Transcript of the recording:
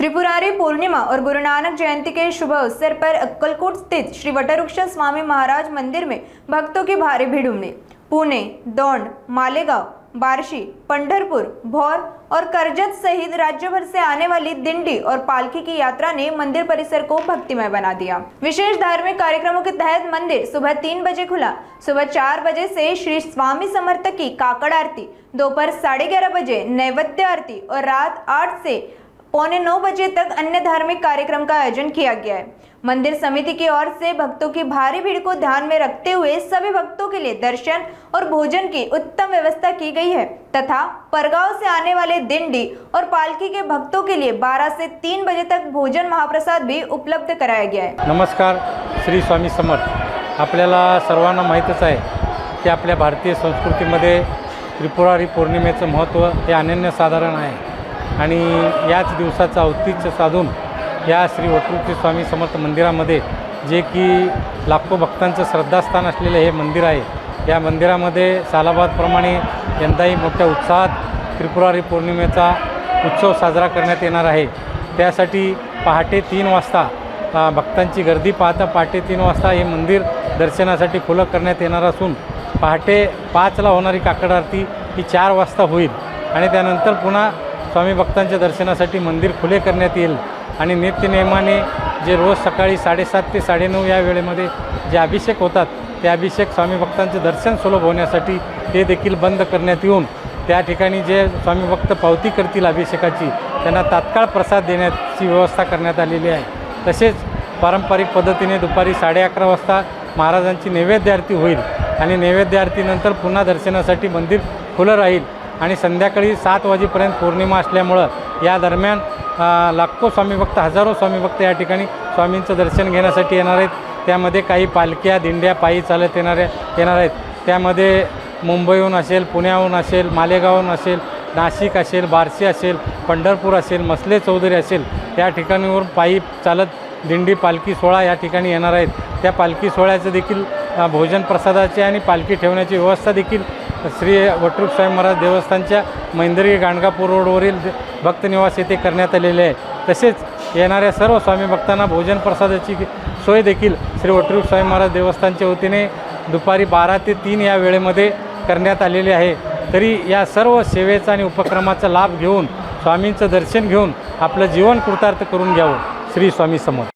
त्रिपुरारी पूर्णिमा और गुरु नानक जयंती के शुभ अवसर पर अक्कलकोट स्थित श्री वटवृक्ष स्वामी महाराज मंदिर में भक्तों की भारी भीड़ उमड़ी। पुणे, दौंड, मालेगांव, बार्शी, पंढरपुर, भौर और करजत सहित राज्य भर से आने वाली दिंडी और पालकी की यात्रा ने मंदिर परिसर को भक्तिमय बना दिया। विशेष धार्मिक कार्यक्रमों के तहत मंदिर सुबह 3 बजे खुला। सुबह 4 बजे से श्री स्वामी समर्थ की काकड़ आरती, दोपहर 11:30 बजे नैवेद्य आरती और रात 8 से पौने 9 बजे तक अन्य धार्मिक कार्यक्रम का आयोजन किया गया है। मंदिर समिति की ओर से भक्तों की भारी भीड़ को ध्यान में रखते हुए सभी भक्तों के लिए दर्शन और भोजन की उत्तम व्यवस्था की गई है तथा परगांव से आने वाले दिंडी और पालकी के भक्तों के लिए 12 से 3 बजे तक भोजन महाप्रसाद भी उपलब्ध कराया गया है। नमस्कार, श्री स्वामी समर्थ। आपल्याला सर्वांना माहीतच आहे की आपल्या भारतीय संस्कृतीमध्ये त्रिपुरारी पौर्णिमेचं महत्त्व हे अनन्यसाधारण आहे आणि याच दिवसाचं औचित्य साधून या श्री वटवृक्ष स्वामी समर्थ मंदिरामध्ये जे की लाखो भक्तांचं श्रद्धास्थान असलेले हे मंदिर आहे, या मंदिरामध्ये सालाबादप्रमाणे यंदाही मोठ्या उत्साहात त्रिपुरारी पौर्णिमेचा उत्सव साजरा करण्यात येणार आहे। त्यासाठी पहाटे 3 वाजता भक्तांची गर्दी पाहता पहाटे 3 वाजता हे मंदिर दर्शनासाठी खुलं करण्यात येणार असून पहाटे 5ला होणारी काकड आरती ही 4 वाजता होईल आणि त्यानंतर पुन्हा स्वामी भक्तांच्या दर्शनासाठी मंदिर खुले करण्यात येईल आणि नित्यनेमाने जे रोज सकाळी 7:30 ते 9:30 या वेळेमध्ये जे अभिषेक होतात ते अभिषेक स्वामी भक्तांचे दर्शन सुलभ होण्यासाठी ते देखील बंद करण्यात येऊन त्या ठिकाणी जे स्वामी भक्त पावती करतील अभिषेकाची त्यांना तात्काळ प्रसाद देण्याची व्यवस्था करण्यात आलेली आहे। तसेच पारंपरिक पद्धतीने दुपारी 11:30 वाजता महाराजांची नैवेद्य आरती होईल आणि नैवेद्य आरतीनंतर पुन्हा दर्शनासाठी मंदिर खुलं राहील आणि संध्याकाळी 7 वाजेपर्यंत पौर्णिमा असल्यामुळं या दरम्यान लाखो स्वामी भक्त, हजारो स्वामी भक्त या ठिकाणी स्वामींचं दर्शन घेण्यासाठी येणार आहेत। त्यामध्ये काही पालख्या, दिंड्या पायी चालत येणार आहेत। त्यामध्ये मुंबईहून असेल, पुण्याहून असेल, मालेगावहून असेल, नाशिक असेल, बार्शी असेल, पंढरपूर असेल, मसले चौधरी असेल, या ठिकाणीवर पायी चालत दिंडी पालखी सोहळा या ठिकाणी येणार आहेत। त्या पालखी सोहळ्याचं देखील भोजन प्रसादाची आणि पालखी ठेवण्याची व्यवस्था देखील श्री वटवृक्ष स्वामी महाराज देवस्थानच्या मैंदरी गाणगापूर रोडवरील भक्तनिवास येथे करण्यात आलेले आहे। तसेच येणाऱ्या सर्व स्वामी भक्तांना भोजन प्रसादाची सोय देखील श्री वटवृक्ष स्वामी महाराज देवस्थानच्या वतीने दुपारी 12 ते 3 या वेळेमध्ये करण्यात आलेले आहे। तरी या सर्व सेवेचा आणि उपक्रमाचा लाभ घेऊन स्वामींचं दर्शन घेऊन आपलं जीवन कृतार्थ करून घ्यावं। श्री स्वामी समर्थ।